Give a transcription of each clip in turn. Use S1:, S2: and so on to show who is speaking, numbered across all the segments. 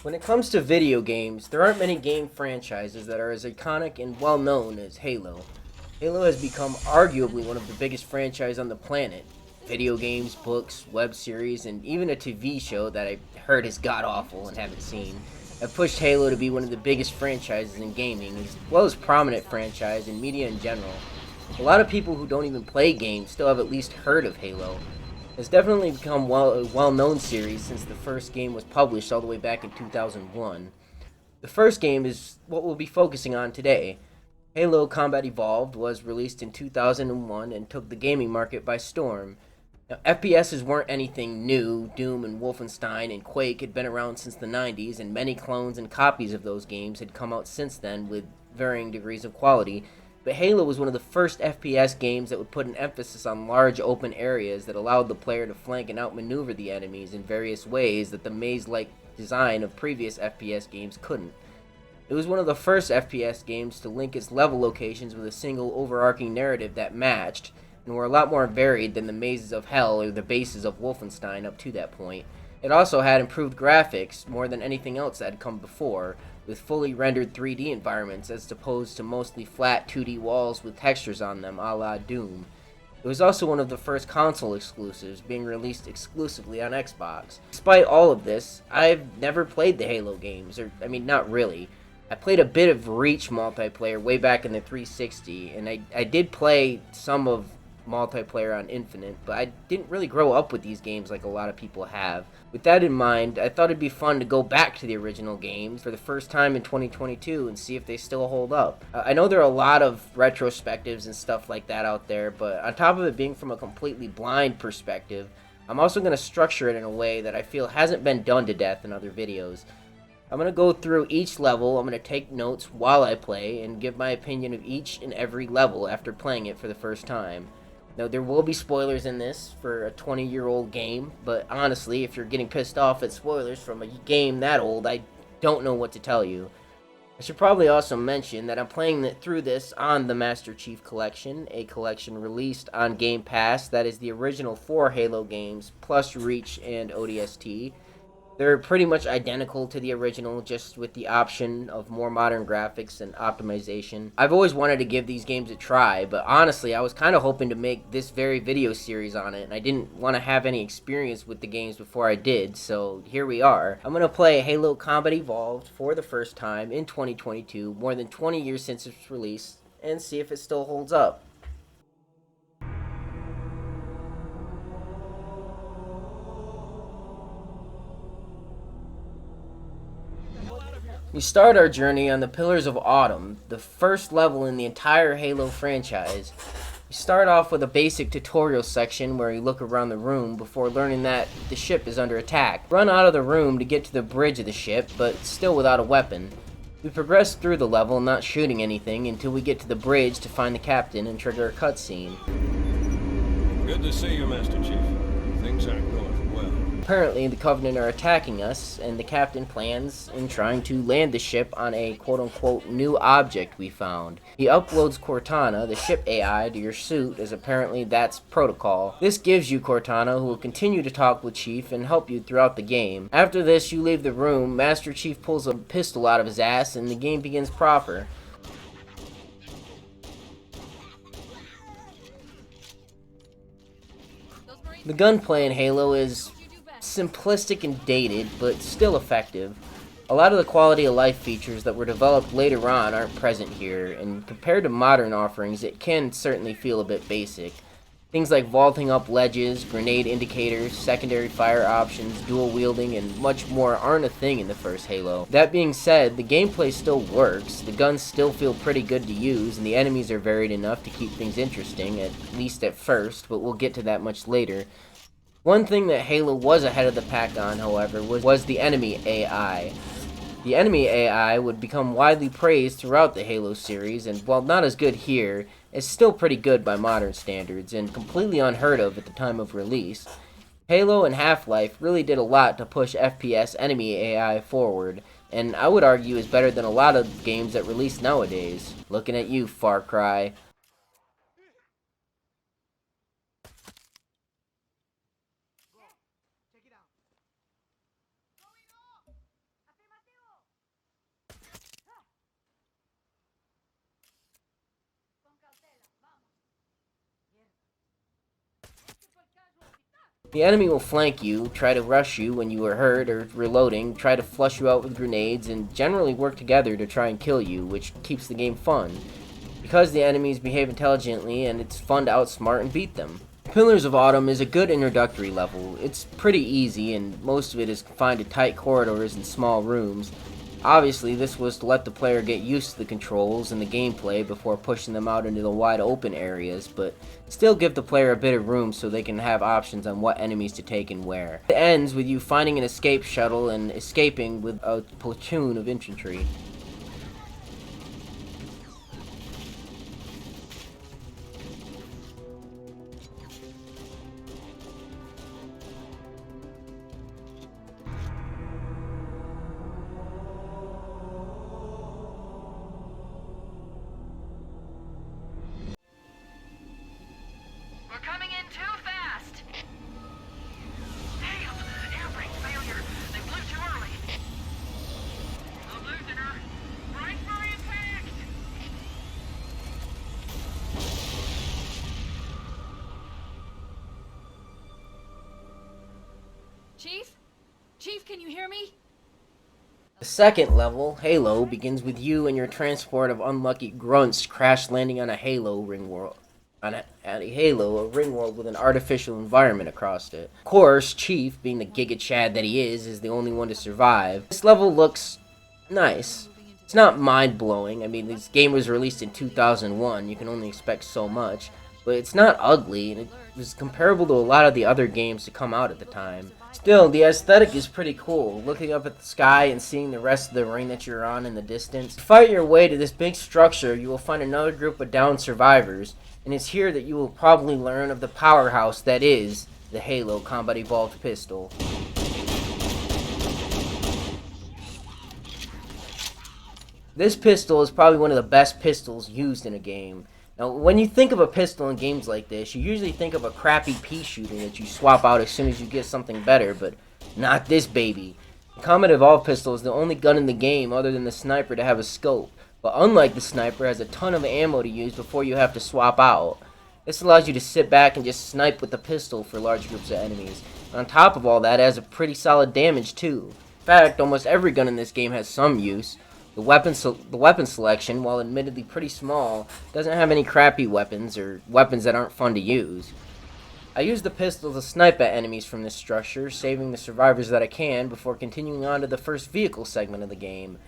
S1: When it comes to video games, there aren't many game franchises that are as iconic and well known as Halo. Halo has become arguably one of the biggest franchises on the planet. Video games, books, web series, and even a TV show that I heard is god awful and haven't seen have pushed Halo to be one of the biggest franchises in gaming, as well as prominent franchise in media in general. A lot of people who don't even play games still have at least heard of Halo. It's definitely become a well-known series since the first game was published all the way back in 2001. The first game is what we'll be focusing on today. Halo Combat Evolved was released in 2001 and took the gaming market by storm. Now, FPSs weren't anything new. Doom and Wolfenstein and Quake had been around since the 90s, and many clones and copies of those games had come out since then with varying degrees of quality. But Halo was one of the first FPS games that would put an emphasis on large open areas that allowed the player to flank and outmaneuver the enemies in various ways that the maze-like design of previous FPS games couldn't. It was one of the first FPS games to link its level locations with a single overarching narrative that matched, and were a lot more varied than the mazes of Hell or the bases of Wolfenstein up to that point. It also had improved graphics more than anything else that had come before, with fully rendered 3D environments as opposed to mostly flat 2D walls with textures on them a la Doom. It was also one of the first console exclusives, being released exclusively on Xbox. Despite all of this, I've never played the Halo games, not really. I played a bit of Reach multiplayer way back in the 360, and I did play some of multiplayer on Infinite, but I didn't really grow up with these games like a lot of people have. With that in mind, I thought it'd be fun to go back to the original games for the first time in 2022 and see if they still hold up. I know there are a lot of retrospectives and stuff like that out there, but on top of it being from a completely blind perspective, I'm also going to structure it in a way that I feel hasn't been done to death in other videos. I'm going to go through each level, I'm going to take notes while I play, and give my opinion of each and every level after playing it for the first time. Now, there will be spoilers in this for a 20-year-old game, but honestly, if you're getting pissed off at spoilers from a game that old, I don't know what to tell you. I should probably also mention that I'm playing through this on the Master Chief Collection, a collection released on Game Pass that is the original 4 Halo games, plus Reach and ODST. They're pretty much identical to the original, just with the option of more modern graphics and optimization. I've always wanted to give these games a try, but honestly, I was kind of hoping to make this very video series on it, and I didn't want to have any experience with the games before I did, so here we are. I'm going to play Halo Combat Evolved for the first time in 2022, more than 20 years since its release, and see if it still holds up. We start our journey on the Pillars of Autumn, the first level in the entire Halo franchise. We start off with a basic tutorial section where you look around the room before learning that the ship is under attack. Run out of the room to get to the bridge of the ship, but still without a weapon. We progress through the level not shooting anything until we get to the bridge to find the captain and trigger a cutscene.
S2: Good to see you, Master Chief. Things aren't going well.
S1: Apparently, the Covenant are attacking us, and the captain plans in trying to land the ship on a quote-unquote new object we found. He uploads Cortana, the ship AI, to your suit, as apparently that's protocol. This gives you Cortana, who will continue to talk with Chief and help you throughout the game. After this, you leave the room, Master Chief pulls a pistol out of his ass, and the game begins proper. The gunplay in Halo is simplistic and dated, but still effective. A lot of the quality of life features that were developed later on aren't present here, and compared to modern offerings, it can certainly feel a bit basic. Things like vaulting up ledges, grenade indicators, secondary fire options, dual wielding, and much more aren't a thing in the first Halo. That being said, the gameplay still works, the guns still feel pretty good to use, and the enemies are varied enough to keep things interesting, at least at first, but we'll get to that much later. One thing that Halo was ahead of the pack on, however, was the enemy AI. The enemy AI would become widely praised throughout the Halo series, and while not as good here, it's still pretty good by modern standards, and completely unheard of at the time of release. Halo and Half-Life really did a lot to push FPS enemy AI forward, and I would argue is better than a lot of games that release nowadays. Looking at you, Far Cry. The enemy will flank you, try to rush you when you are hurt or reloading, try to flush you out with grenades, and generally work together to try and kill you, which keeps the game fun, because the enemies behave intelligently and it's fun to outsmart and beat them. Pillars of Autumn is a good introductory level. It's pretty easy, and most of it is confined to tight corridors and small rooms. Obviously, this was to let the player get used to the controls and the gameplay before pushing them out into the wide open areas, but still give the player a bit of room so they can have options on what enemies to take and where. It ends with you finding an escape shuttle and escaping with a platoon of infantry.
S3: Chief, can you hear me?
S1: The second level, Halo, begins with you and your transport of unlucky grunts crash landing on a Halo Ringworld. A Ringworld with an artificial environment across it. Of course, Chief, being the Giga Chad that he is the only one to survive. This level looks nice. It's not mind-blowing. I mean, this game was released in 2001. You can only expect so much. But it's not ugly, and it was comparable to a lot of the other games to come out at the time. Still, the aesthetic is pretty cool. Looking up at the sky and seeing the rest of the ring that you're on in the distance. To fight your way to this big structure, you will find another group of downed survivors, and it's here that you will probably learn of the powerhouse that is the Halo Combat Evolved Pistol. This pistol is probably one of the best pistols used in a game. Now, when you think of a pistol in games like this, you usually think of a crappy pea shooter that you swap out as soon as you get something better, but not this baby. The Combat Evolved pistol is the only gun in the game other than the sniper to have a scope, but unlike the sniper, it has a ton of ammo to use before you have to swap out. This allows you to sit back and just snipe with the pistol for large groups of enemies. And on top of all that, it has a pretty solid damage too. In fact, almost every gun in this game has some use. The weapon selection, while admittedly pretty small, doesn't have any crappy weapons or weapons that aren't fun to use. I use the pistol to snipe at enemies from this structure, saving the survivors that I can before continuing on to the first vehicle segment of the game.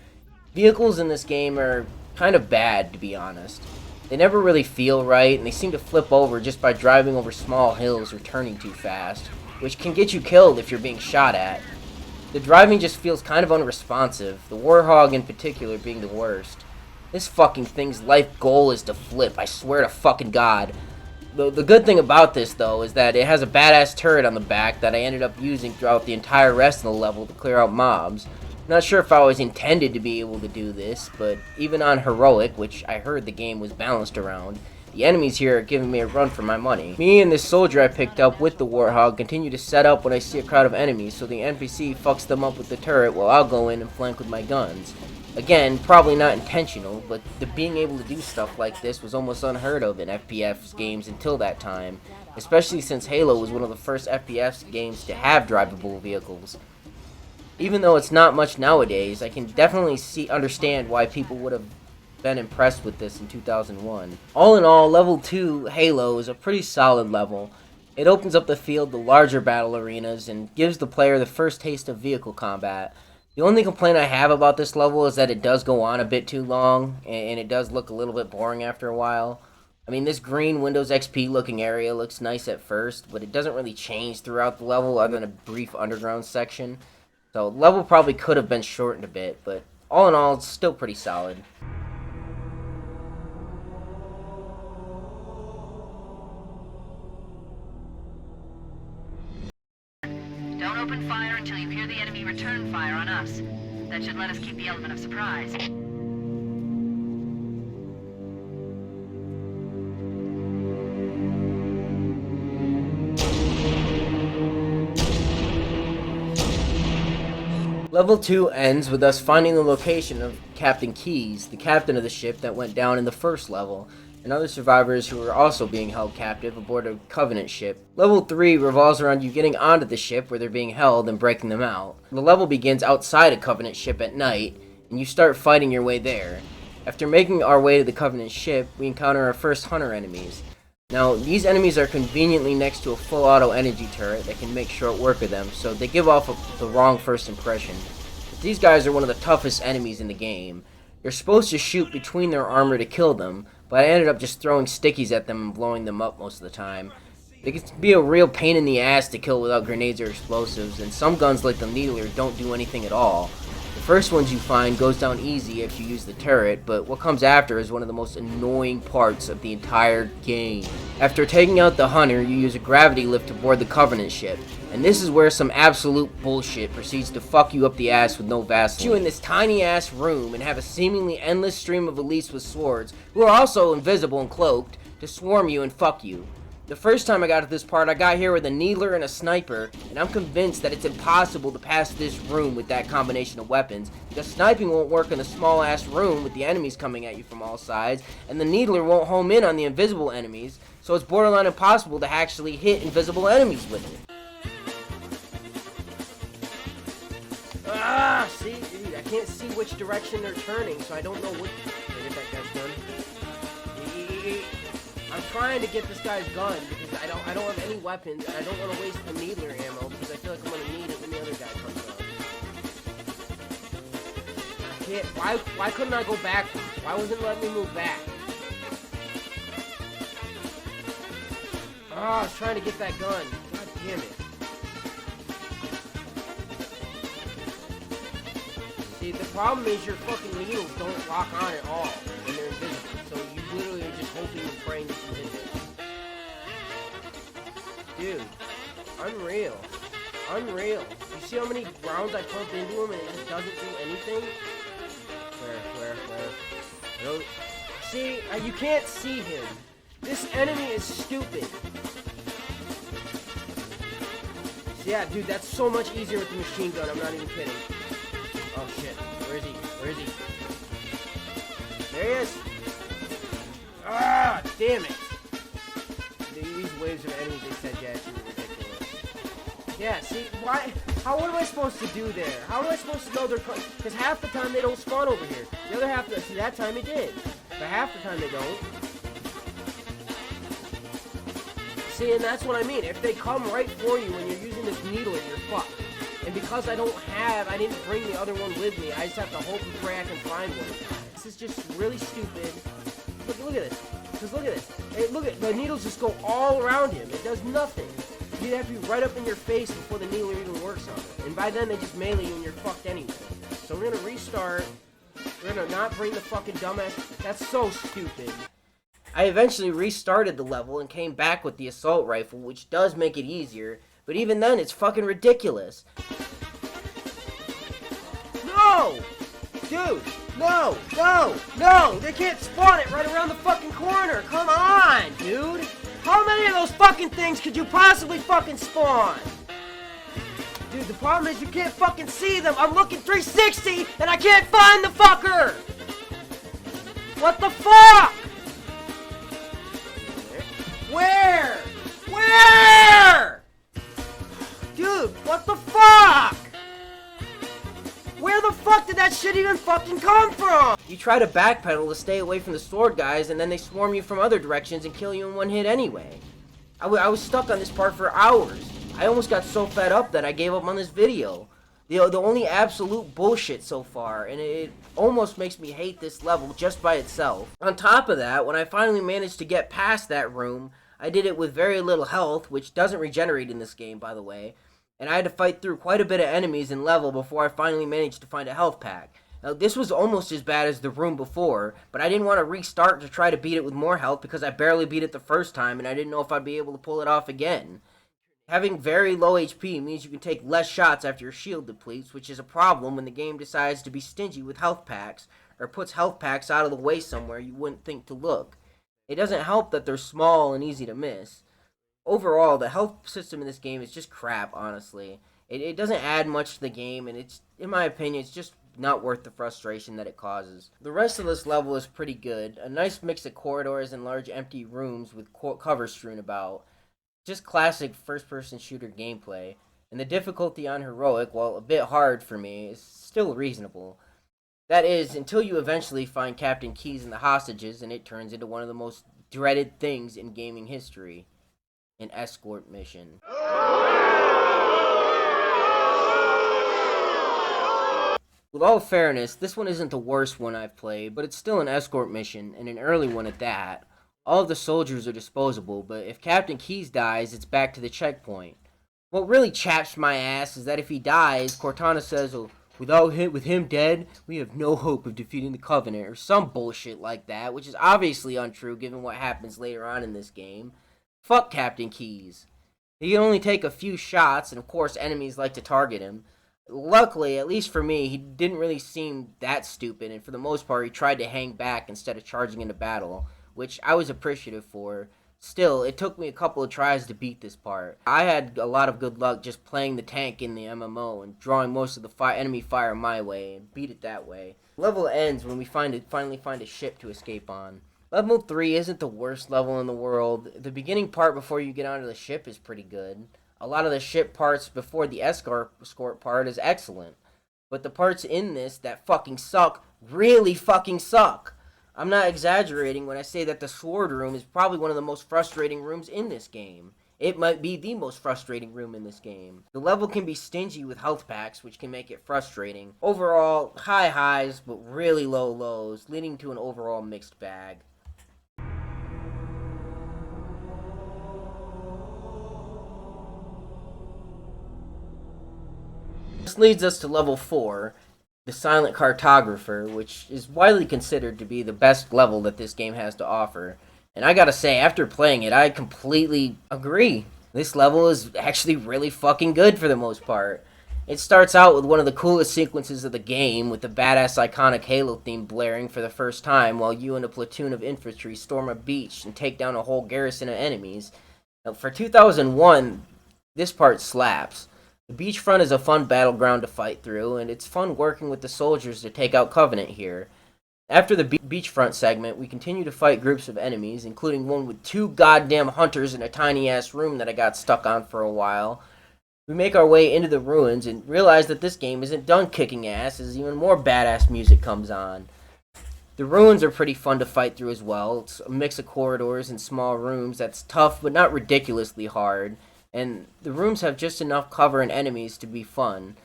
S1: Vehicles in this game are kind of bad, to be honest. They never really feel right, and they seem to flip over just by driving over small hills or turning too fast, which can get you killed if you're being shot at. The driving just feels kind of unresponsive, the Warthog in particular being the worst. This fucking thing's life goal is to flip, I swear to fucking God. The good thing about this, though, is that it has a badass turret on the back that I ended up using throughout the entire rest of the level to clear out mobs. Not sure if I was intended to be able to do this, but even on Heroic, which I heard the game was balanced around, the enemies here are giving me a run for my money. Me and this soldier I picked up with the Warthog continue to set up when I see a crowd of enemies, so the NPC fucks them up with the turret while I'll go in and flank with my guns. Again, probably not intentional, but being able to do stuff like this was almost unheard of in FPS games until that time, especially since Halo was one of the first FPS games to have drivable vehicles. Even though it's not much nowadays, I can definitely understand why people would have been impressed with this in 2001. All in all, level 2 Halo is a pretty solid level. It opens up the field to larger battle arenas and gives the player the first taste of vehicle combat. The only complaint I have about this level is that it does go on a bit too long, and it does look a little bit boring after a while. I mean, this green Windows XP looking area looks nice at first, but it doesn't really change throughout the level other than a brief underground section. So the level probably could have been shortened a bit, but all in all, it's still pretty solid.
S3: Don't open fire until you hear the enemy return fire on us. That should let us keep the element of surprise.
S1: Level 2 ends with us finding the location of Captain Keyes, the captain of the ship that went down in the first level. and other survivors who are also being held captive aboard a Covenant ship. Level 3 revolves around you getting onto the ship where they're being held and breaking them out. The level begins outside a Covenant ship at night, and you start fighting your way there. After making our way to the Covenant ship, we encounter our first hunter enemies. Now, these enemies are conveniently next to a full auto energy turret that can make short work of them, so they give off the wrong first impression. But these guys are one of the toughest enemies in the game. You're supposed to shoot between their armor to kill them, but I ended up just throwing stickies at them and blowing them up most of the time. They can be a real pain in the ass to kill without grenades or explosives, and some guns like the Needler don't do anything at all. The first ones you find goes down easy if you use the turret, but what comes after is one of the most annoying parts of the entire game. After taking out the hunter, you use a gravity lift to board the Covenant ship, and this is where some absolute bullshit proceeds to fuck you up the ass with no Vaseline. You in this tiny ass room and have a seemingly endless stream of elites with swords, who are also invisible and cloaked, to swarm you and fuck you. The first time I got to this part, I got here with a Needler and a Sniper, and I'm convinced that it's impossible to pass this room with that combination of weapons, because sniping won't work in a small ass room with the enemies coming at you from all sides, and the Needler won't home in on the invisible enemies, so it's borderline impossible to actually hit invisible enemies with it. Ah, see, dude, I can't see which direction they're turning, so I don't know what. Did I get that guy's gun? I'm trying to get this guy's gun because I don't have any weapons, and I don't want to waste the Needler ammo because I feel like I'm gonna need it when the other guy comes up. I can't. Why couldn't I go backwards? Why wasn't it letting me move back? Oh, I was trying to get that gun. God damn it. See, the problem is your fucking needles don't lock on at all when they're invisible, so you literally are just hoping and praying that you hit it. Dude, unreal. Unreal. You see how many rounds I pump into him and it just doesn't do anything? Where? I don't... See, you can't see him. This enemy is stupid. So yeah, dude, that's so much easier with the machine gun, I'm not even kidding. Oh shit, where is he? Where is he? There he is! Ah, damn it! These waves of enemies they send at you are ridiculous. Yeah, see, why? What am I supposed to do there? How am I supposed to know they're coming? Because half the time they don't spawn over here. The other half, see, that time they did. But half the time they don't. See, and that's what I mean. If they come right for you when you're using this needle, you're fucked. And because I didn't bring the other one with me, I just have to hope and pray I can find one. This is just really stupid. Look at this. Just look at this. Hey, look at the needles just go all around him. It does nothing. You'd have to be right up in your face before the needler even works on it. And by then they just melee you and you're fucked anyway. So we're gonna restart. We're gonna not bring the fucking dumbass. That's so stupid. I eventually restarted the level and came back with the assault rifle, which does make it easier. But even then, it's fucking ridiculous. No! Dude! No! They can't spawn it right around the fucking corner! Come on, dude! How many of those fucking things could you possibly fucking spawn? Dude, the problem is you can't fucking see them! I'm looking 360, and I can't find the fucker! What the fuck? Where? Dude, what the fuck? Where the fuck did that shit even fucking come from? You try to backpedal to stay away from the sword guys, and then they swarm you from other directions and kill you in one hit anyway. I was stuck on this part for hours. I almost got so fed up that I gave up on this video. The only absolute bullshit so far, and it almost makes me hate this level just by itself. On top of that, when I finally managed to get past that room, I did it with very little health, which doesn't regenerate in this game, by the way, and I had to fight through quite a bit of enemies in level before I finally managed to find a health pack. Now, this was almost as bad as the room before, but I didn't want to restart to try to beat it with more health because I barely beat it the first time, and I didn't know if I'd be able to pull it off again. Having very low HP means you can take less shots after your shield depletes, which is a problem when the game decides to be stingy with health packs, or puts health packs out of the way somewhere you wouldn't think to look. It doesn't help that they're small and easy to miss. Overall, the health system in this game is just crap, honestly. It doesn't add much to the game, and it's, in my opinion, it's just not worth the frustration that it causes. The rest of this level is pretty good. A nice mix of corridors and large empty rooms with cover strewn about. Just classic first-person shooter gameplay. And the difficulty on Heroic, while a bit hard for me, is still reasonable. That is, until you eventually find Captain Keyes and the hostages, and it turns into one of the most dreaded things in gaming history. An escort mission. With all fairness, this one isn't the worst one I've played, but it's still an escort mission, and an early one at that. All of the soldiers are disposable, but if Captain Keyes dies, it's back to the checkpoint. What really chaps my ass is that if he dies, Cortana says, oh, with him dead, we have no hope of defeating the Covenant, or some bullshit like that, which is obviously untrue given what happens later on in this game. Fuck Captain Keyes. He can only take a few shots, and of course enemies like to target him. Luckily, at least for me, he didn't really seem that stupid, and for the most part he tried to hang back instead of charging into battle, which I was appreciative for. Still, it took me a couple of tries to beat this part. I had a lot of good luck just playing the tank in the MMO and drawing most of the enemy fire my way and beat it that way. The level ends when we finally find a ship to escape on. Level 3 isn't the worst level in the world. The beginning part before you get onto the ship is pretty good. A lot of the ship parts before the escort part is excellent. But the parts in this that fucking suck really fucking suck. I'm not exaggerating when I say that the sword room is probably one of the most frustrating rooms in this game. It might be the most frustrating room in this game. The level can be stingy with health packs, which can make it frustrating. Overall, high highs, but really low lows, leading to an overall mixed bag. This leads us to level 4. The Silent Cartographer, which is widely considered to be the best level that this game has to offer. And I gotta say, after playing it, I completely agree. This level is actually really fucking good for the most part. It starts out with one of the coolest sequences of the game, with the badass iconic Halo theme blaring for the first time, while you and a platoon of infantry storm a beach and take down a whole garrison of enemies. Now, for 2001, this part slaps. The beachfront is a fun battleground to fight through, and it's fun working with the soldiers to take out Covenant here. After the beachfront segment, we continue to fight groups of enemies, including one with 2 goddamn hunters in a tiny-ass room that I got stuck on for a while. We make our way into the ruins and realize that this game isn't done kicking ass as even more badass music comes on. The ruins are pretty fun to fight through as well. It's a mix of corridors and small rooms that's tough but not ridiculously hard. And the rooms have just enough cover and enemies to be fun.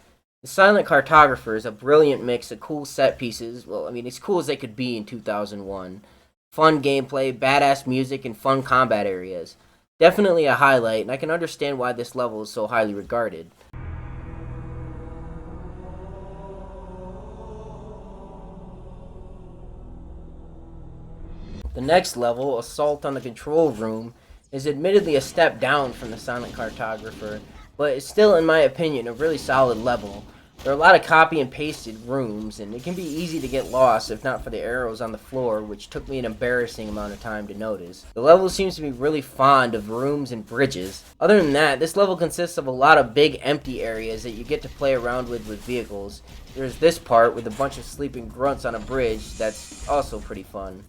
S1: The Silent Cartographer is a brilliant mix of cool set pieces. Well, I mean, as cool as they could be in 2001. Fun gameplay, badass music, and fun combat areas. Definitely a highlight, and I can understand why this level is so highly regarded. The next level, Assault on the Control Room, is admittedly a step down from the Silent Cartographer, but it's still, in my opinion, a really solid level. There are a lot of copy and pasted rooms, and it can be easy to get lost if not for the arrows on the floor, which took me an embarrassing amount of time to notice. The level seems to be really fond of rooms and bridges. Other than that, this level consists of a lot of big empty areas that you get to play around with vehicles. There's this part with a bunch of sleeping grunts on a bridge that's also pretty fun.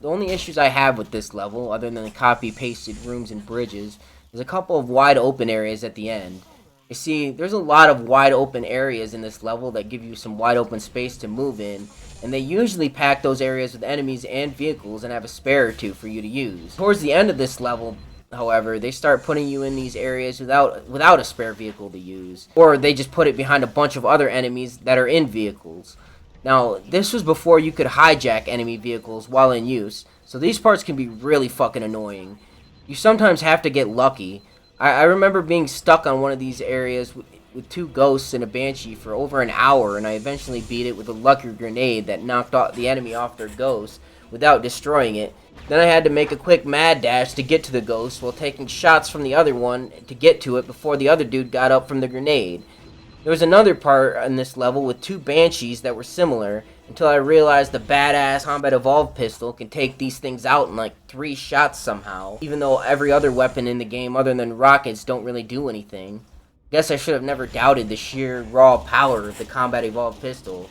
S1: The only issues I have with this level, other than the copy-pasted rooms and bridges, is a couple of wide-open areas at the end. You see, there's a lot of wide-open areas in this level that give you some wide-open space to move in, and they usually pack those areas with enemies and vehicles and have a spare or two for you to use. Towards the end of this level, however, they start putting you in these areas without a spare vehicle to use, or they just put it behind a bunch of other enemies that are in vehicles. Now, this was before you could hijack enemy vehicles while in use, so these parts can be really fucking annoying. You sometimes have to get lucky. I remember being stuck on one of these areas with 2 ghosts and a banshee for over an hour, and I eventually beat it with a lucky grenade that knocked the enemy off their ghost without destroying it. Then I had to make a quick mad dash to get to the ghost while taking shots from the other one to get to it before the other dude got up from the grenade. There was another part on this level with two Banshees that were similar, until I realized the badass Combat Evolved pistol can take these things out in like 3 shots somehow, even though every other weapon in the game other than rockets don't really do anything. Guess I should have never doubted the sheer raw power of the Combat Evolved pistol.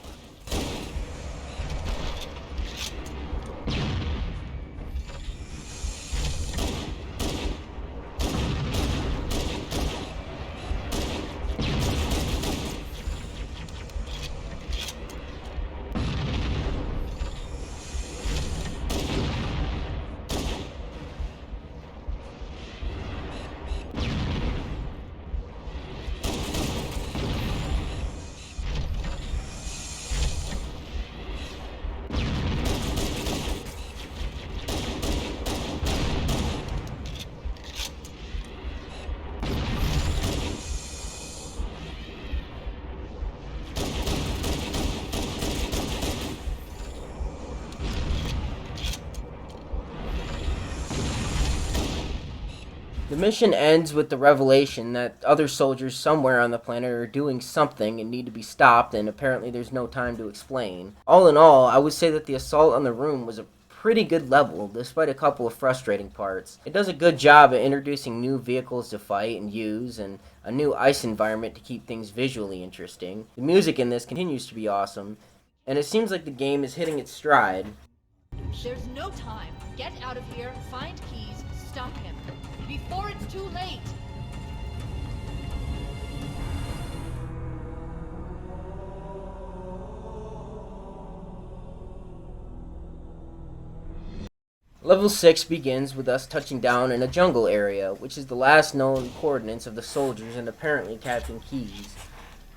S1: The mission ends with the revelation that other soldiers somewhere on the planet are doing something and need to be stopped, and apparently there's no time to explain. All in all, I would say that the assault on the room was a pretty good level, despite a couple of frustrating parts. It does a good job at introducing new vehicles to fight and use, and a new ice environment to keep things visually interesting. The music in this continues to be awesome, and it seems like the game is hitting its stride.
S4: There's no time. Get out of here, find keys, stop him. Before it's too late!
S1: Level 6 begins with us touching down in a jungle area, which is the last known coordinates of the soldiers and apparently Captain Keyes.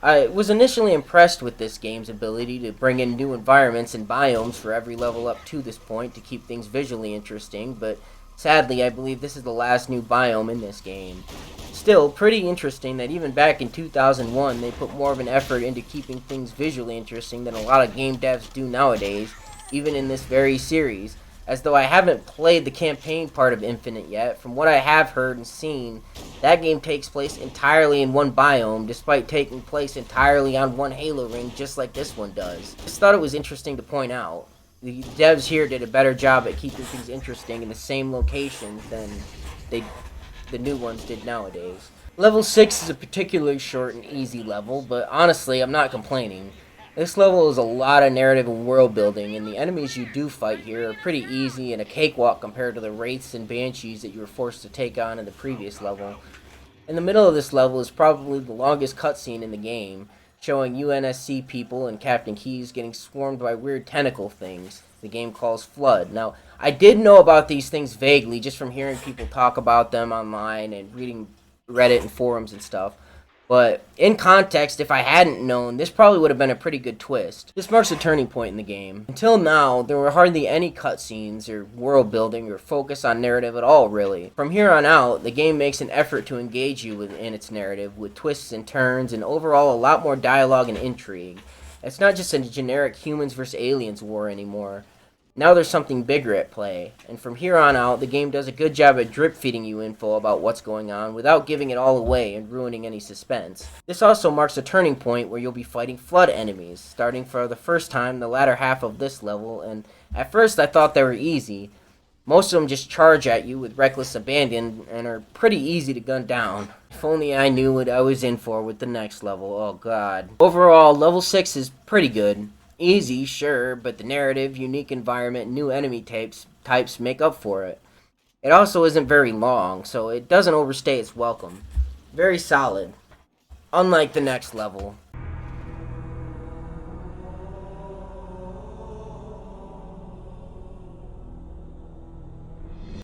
S1: I was initially impressed with this game's ability to bring in new environments and biomes for every level up to this point to keep things visually interesting, but sadly I believe this is the last new biome in this game. Still, pretty interesting that even back in 2001 they put more of an effort into keeping things visually interesting than a lot of game devs do nowadays, even in this very series. As though I haven't played the campaign part of Infinite yet, from what I have heard and seen, that game takes place entirely in one biome, despite taking place entirely on one Halo ring, just like this one does. I just thought it was interesting to point out. The devs here did a better job at keeping things interesting in the same locations than the new ones did nowadays. Level 6 is a particularly short and easy level, but honestly, I'm not complaining. This level is a lot of narrative and world building, and the enemies you do fight here are pretty easy and a cakewalk compared to the Wraiths and Banshees that you were forced to take on in the previous level. In the middle of this level is probably the longest cutscene in the game, showing UNSC people and Captain Keyes getting swarmed by weird tentacle things the game calls Flood. Now, I did know about these things vaguely just from hearing people talk about them online and reading Reddit and forums and stuff. But in context, if I hadn't known, this probably would have been a pretty good twist. This marks a turning point in the game. Until now, there were hardly any cutscenes or world building or focus on narrative at all, really. From here on out, the game makes an effort to engage you in its narrative with twists and turns and overall a lot more dialogue and intrigue. It's not just a generic humans versus aliens war anymore. Now there's something bigger at play, and from here on out, the game does a good job at drip-feeding you info about what's going on without giving it all away and ruining any suspense. This also marks a turning point where you'll be fighting Flood enemies, starting for the first time the latter half of this level, and at first I thought they were easy. Most of them just charge at you with reckless abandon and are pretty easy to gun down. If only I knew what I was in for with the next level, oh god. Overall, level 6 is pretty good. Easy, sure, but the narrative, unique environment, and new enemy types make up for it. It also isn't very long, so it doesn't overstay its welcome. Very solid. Unlike the next level.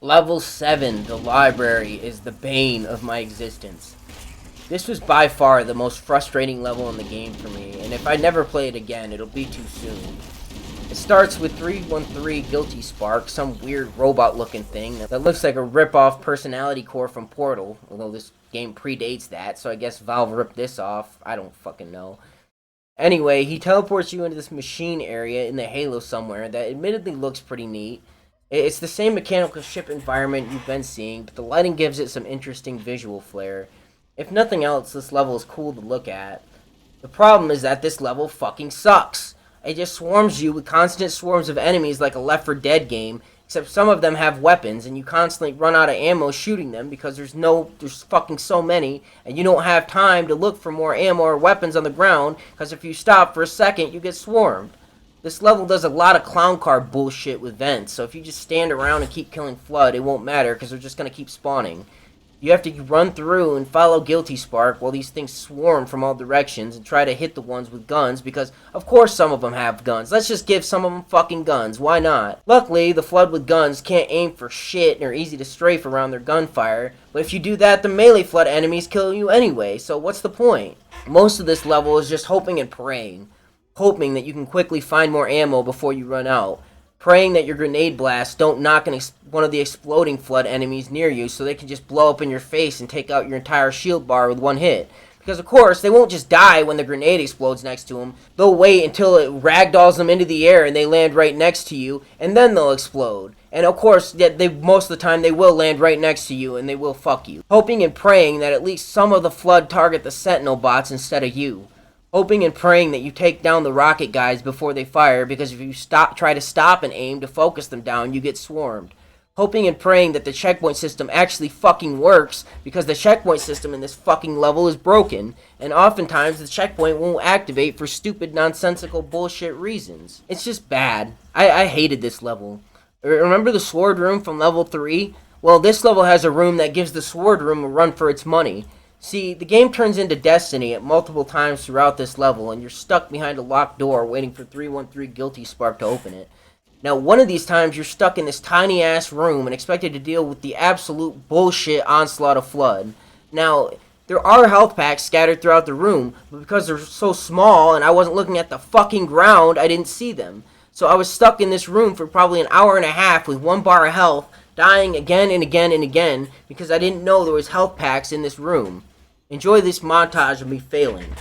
S1: Level 7, the library, is the bane of my existence. This was by far the most frustrating level in the game for me, and if I never play it again, it'll be too soon. It starts with 313 Guilty Spark, some weird robot-looking thing that looks like a rip-off personality core from Portal, although this game predates that, so I guess Valve ripped this off. I don't fucking know. Anyway, he teleports you into this machine area in the Halo somewhere that admittedly looks pretty neat. It's the same mechanical ship environment you've been seeing, but the lighting gives it some interesting visual flair. If nothing else, this level is cool to look at. The problem is that this level fucking sucks. It just swarms you with constant swarms of enemies like a Left 4 Dead game, except some of them have weapons, and you constantly run out of ammo shooting them because there's fucking so many, and you don't have time to look for more ammo or weapons on the ground, because if you stop for a second, you get swarmed. This level does a lot of clown car bullshit with vents, so if you just stand around and keep killing Flood, it won't matter, because they're just going to keep spawning. You have to run through and follow Guilty Spark while these things swarm from all directions and try to hit the ones with guns because, of course, some of them have guns. Let's just give some of them fucking guns. Why not? Luckily, the Flood with guns can't aim for shit and are easy to strafe around their gunfire, but if you do that, the melee Flood enemies kill you anyway, so what's the point? Most of this level is just hoping and praying. Hoping that you can quickly find more ammo before you run out. Praying that your grenade blasts don't knock one of the exploding Flood enemies near you so they can just blow up in your face and take out your entire shield bar with one hit. Because of course, they won't just die when the grenade explodes next to them. They'll wait until it ragdolls them into the air and they land right next to you, and then they'll explode. And of course, most of the time they will land right next to you and they will fuck you. Hoping and praying that at least some of the Flood target the Sentinel bots instead of you. Hoping and praying that you take down the rocket guys before they fire, because if you try to stop and aim to focus them down, you get swarmed. Hoping and praying that the checkpoint system actually fucking works, because the checkpoint system in this fucking level is broken, and oftentimes the checkpoint won't activate for stupid, nonsensical bullshit reasons. It's just bad. I hated this level. Remember the sword room from level 3? Well, this level has a room that gives the sword room a run for its money. See, the game turns into Destiny at multiple times throughout this level, and you're stuck behind a locked door waiting for 313 Guilty Spark to open it. Now, one of these times you're stuck in this tiny-ass room and expected to deal with the absolute bullshit onslaught of Flood. Now, there are health packs scattered throughout the room, but because they're so small and I wasn't looking at the fucking ground, I didn't see them. So I was stuck in this room for probably an hour and a half with 1 bar of health, dying again and again and again because I didn't know there was health packs in this room. Enjoy this montage of me failing.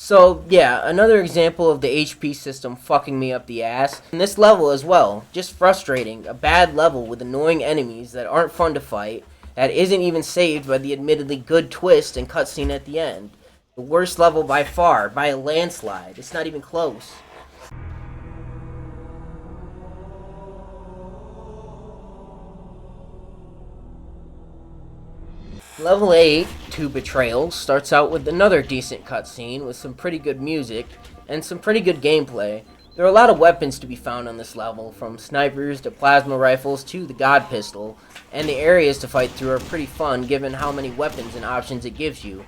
S1: So, yeah, another example of the HP system fucking me up the ass. And this level as well, just frustrating. A bad level with annoying enemies that aren't fun to fight, that isn't even saved by the admittedly good twist and cutscene at the end. The worst level by far, by a landslide. It's not even close. Level 8, To Betrayal, starts out with another decent cutscene with some pretty good music and some pretty good gameplay. There are a lot of weapons to be found on this level, from snipers to plasma rifles to the God Pistol, and the areas to fight through are pretty fun given how many weapons and options it gives you.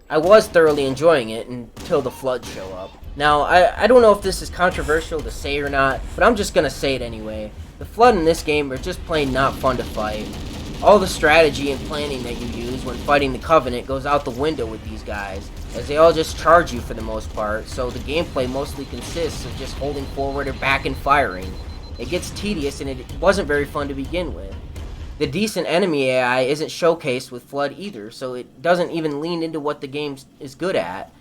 S1: I was thoroughly enjoying it until the floods show up. Now, I don't know if this is controversial to say or not, but I'm just gonna say it anyway. The flood in this game are just plain not fun to fight. All the strategy and planning that you use when fighting the Covenant goes out the window with these guys, as they all just charge you for the most part, so the gameplay mostly consists of just holding forward or back and firing. It gets tedious and it wasn't very fun to begin with. The decent enemy AI isn't showcased with Flood either, so it doesn't even lean into what the game is good at.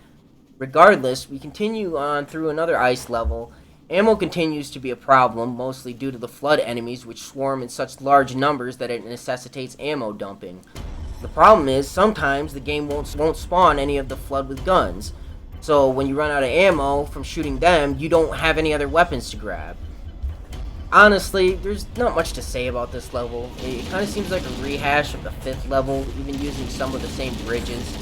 S1: Regardless, we continue on through another ice level. Ammo continues to be a problem, mostly due to the Flood enemies which swarm in such large numbers that it necessitates ammo dumping. The problem is, sometimes the game won't spawn any of the Flood with guns, so when you run out of ammo from shooting them, you don't have any other weapons to grab. Honestly, there's not much to say about this level. It kind of seems like a rehash of the 5th level, even using some of the same bridges.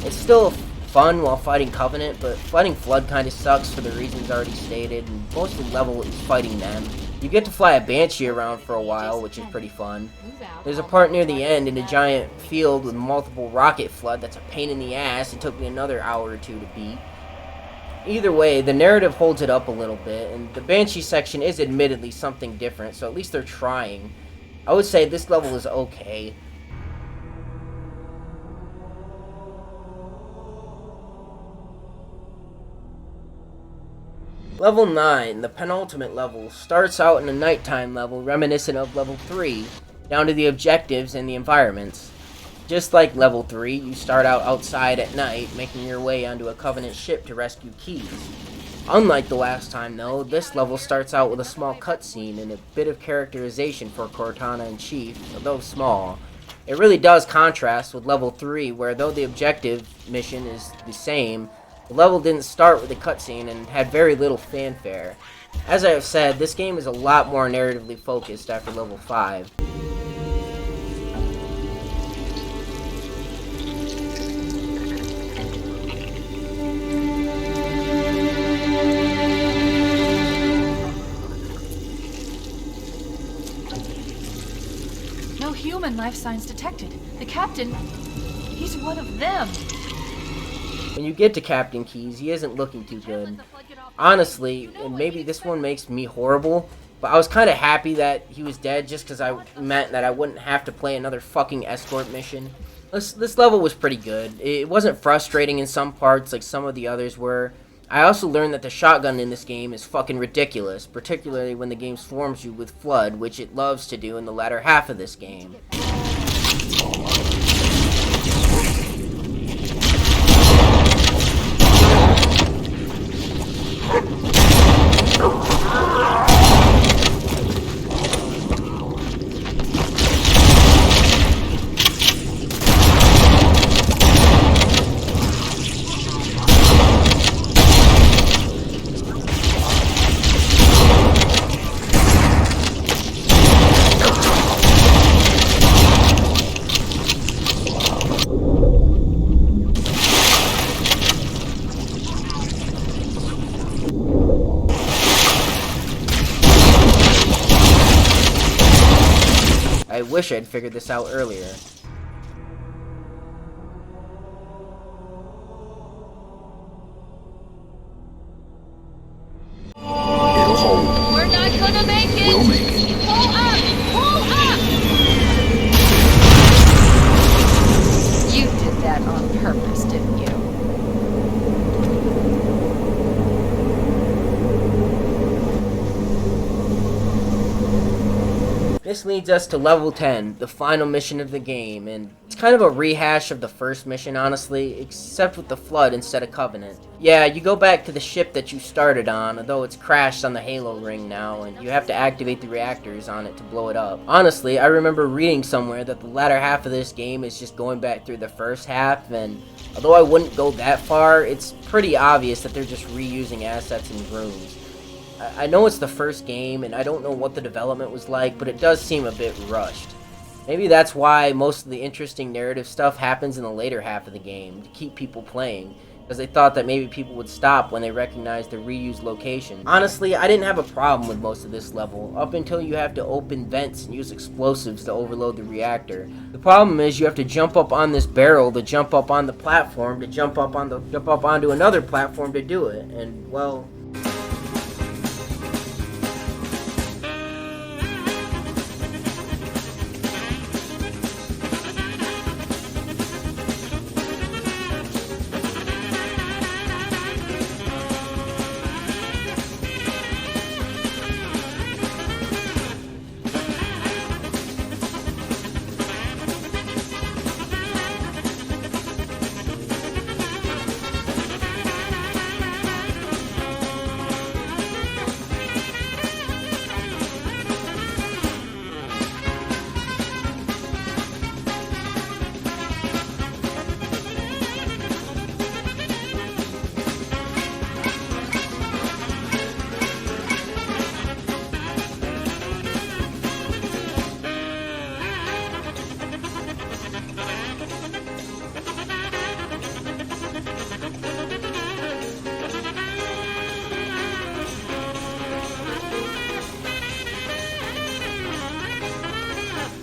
S1: It's still fun while fighting Covenant, but fighting Flood kind of sucks for the reasons already stated, and most of the level is fighting them. You get to fly a Banshee around for a while, which is pretty fun. There's a part near the end in a giant field with multiple rocket Flood that's a pain in the ass. It took me another hour or two to beat. Either way, the narrative holds it up a little bit, and the Banshee section is admittedly something different, so at least they're trying. I would say this level is okay. Level 9, the penultimate level, starts out in a nighttime level reminiscent of level 3, down to the objectives and the environments. Just like level 3, you start out outside at night, making your way onto a Covenant ship to rescue keys. Unlike the last time though, this level starts out with a small cutscene and a bit of characterization for Cortana and Chief, although small. It really does contrast with level 3, where though the objective mission is the same, the level didn't start with a cutscene and had very little fanfare. As I have said, this game is a lot more narratively focused after level 5.
S4: No human life signs detected. The captain, he's one of them.
S1: When you get to Captain Keyes, he isn't looking too good. Honestly, and maybe this one makes me horrible, but I was kind of happy that he was dead just because I meant that I wouldn't have to play another fucking escort mission. This level was pretty good. It wasn't frustrating in some parts like some of the others were. I also learned that the shotgun in this game is fucking ridiculous, particularly when the game swarms you with Flood, which it loves to do in the latter half of this game. I wish I'd figured this out earlier.
S2: It'll hold.
S4: We're not gonna make it!
S2: We'll make it.
S4: Pull up! Pull up! You did that on purpose, didn't you?
S1: This leads us to level 10, the final mission of the game, and it's kind of a rehash of the first mission, honestly, except with the Flood instead of Covenant. Yeah, you go back to the ship that you started on, although it's crashed on the Halo ring now, and you have to activate the reactors on it to blow it up. Honestly, I remember reading somewhere that the latter half of this game is just going back through the first half, and although I wouldn't go that far, it's pretty obvious that they're just reusing assets and rooms. I know it's the first game, and I don't know what the development was like, but it does seem a bit rushed. Maybe that's why most of the interesting narrative stuff happens in the later half of the game, to keep people playing, because they thought that maybe people would stop when they recognized the reused location. Honestly, I didn't have a problem with most of this level, up until you have to open vents and use explosives to overload the reactor. The problem is you have to jump up on this barrel to jump up on the platform to jump up onto another platform to do it, and well...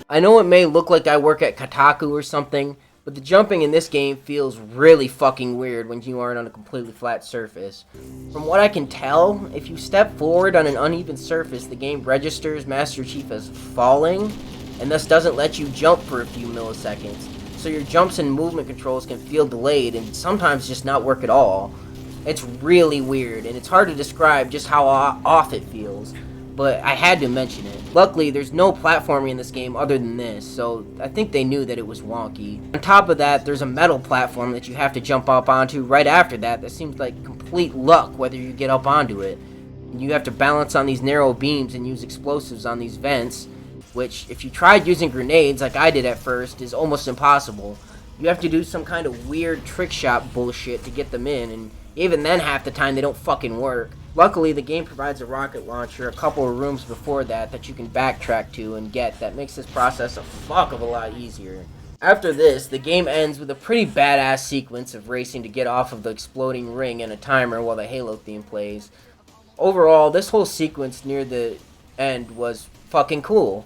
S1: I know it may look like I work at Kotaku or something, but the jumping in this game feels really fucking weird when you aren't on a completely flat surface. From what I can tell, if you step forward on an uneven surface, the game registers Master Chief as falling, and thus doesn't let you jump for a few milliseconds, so your jumps and movement controls can feel delayed and sometimes just not work at all. It's really weird, and it's hard to describe just how off it feels, but I had to mention it. Luckily, there's no platforming in this game other than this, so I think they knew that it was wonky. On top of that, there's a metal platform that you have to jump up onto right after that seems like complete luck whether you get up onto it. And you have to balance on these narrow beams and use explosives on these vents, which, if you tried using grenades like I did at first, is almost impossible. You have to do some kind of weird trick shot bullshit to get them in, and even then half the time they don't fucking work. Luckily, the game provides a rocket launcher a couple of rooms before that you can backtrack to and get that makes this process a fuck of a lot easier. After this, the game ends with a pretty badass sequence of racing to get off of the exploding ring and a timer while the Halo theme plays. Overall, this whole sequence near the end was fucking cool.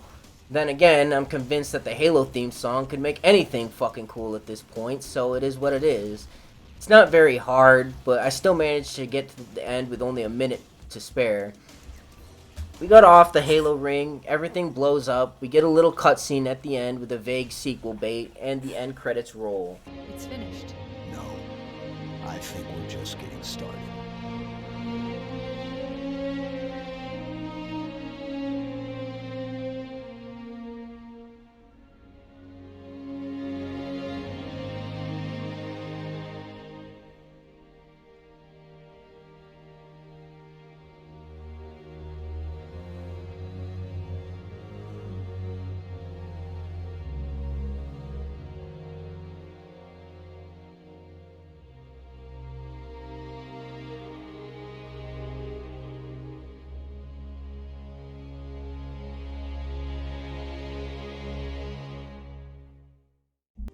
S1: Then again, I'm convinced that the Halo theme song could make anything fucking cool at this point, so it is what it is. It's not very hard, but I still managed to get to the end with only a minute to spare. We got off the Halo ring, everything blows up, we get a little cutscene at the end with a vague sequel bait, and the end credits roll.
S4: It's finished.
S5: No, I think we're just getting started.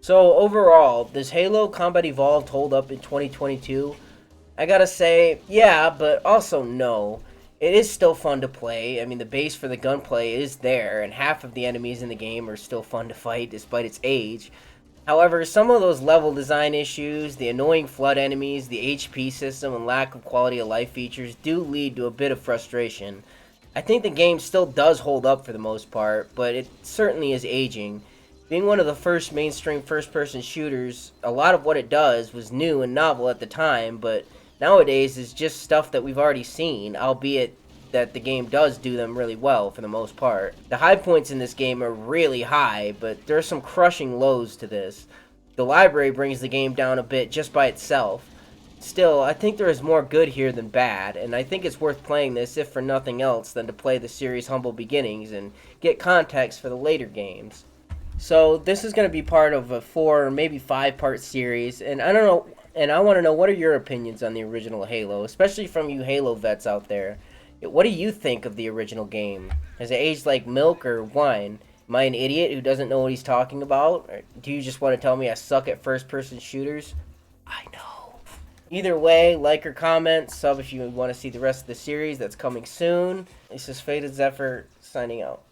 S1: So overall, does Halo Combat Evolved hold up in 2022? I gotta say, yeah, but also no. It is still fun to play. I mean, the base for the gunplay is there, and half of the enemies in the game are still fun to fight despite its age. However, some of those level design issues, the annoying flood enemies, the HP system, and lack of quality of life features do lead to a bit of frustration. I think the game still does hold up for the most part, but it certainly is aging. Being one of the first mainstream first-person shooters, a lot of what it does was new and novel at the time, but nowadays is just stuff that we've already seen, albeit that the game does do them really well for the most part. The high points in this game are really high, but there are some crushing lows to this. The library brings the game down a bit just by itself. Still, I think there is more good here than bad, and I think it's worth playing this if for nothing else than to play the series' humble beginnings and get context for the later games. So this is going to be part of a 4 or maybe 5-part series, and I don't know, and I want to know, what are your opinions on the original Halo, especially from you Halo vets out there. What do you think of the original game? Has it aged like milk or wine? Am I an idiot who doesn't know what he's talking about? Or do you just want to tell me I suck at first-person shooters? I know. Either way, like or comment, sub if you want to see the rest of the series that's coming soon. This is Faded Zephyr, signing out.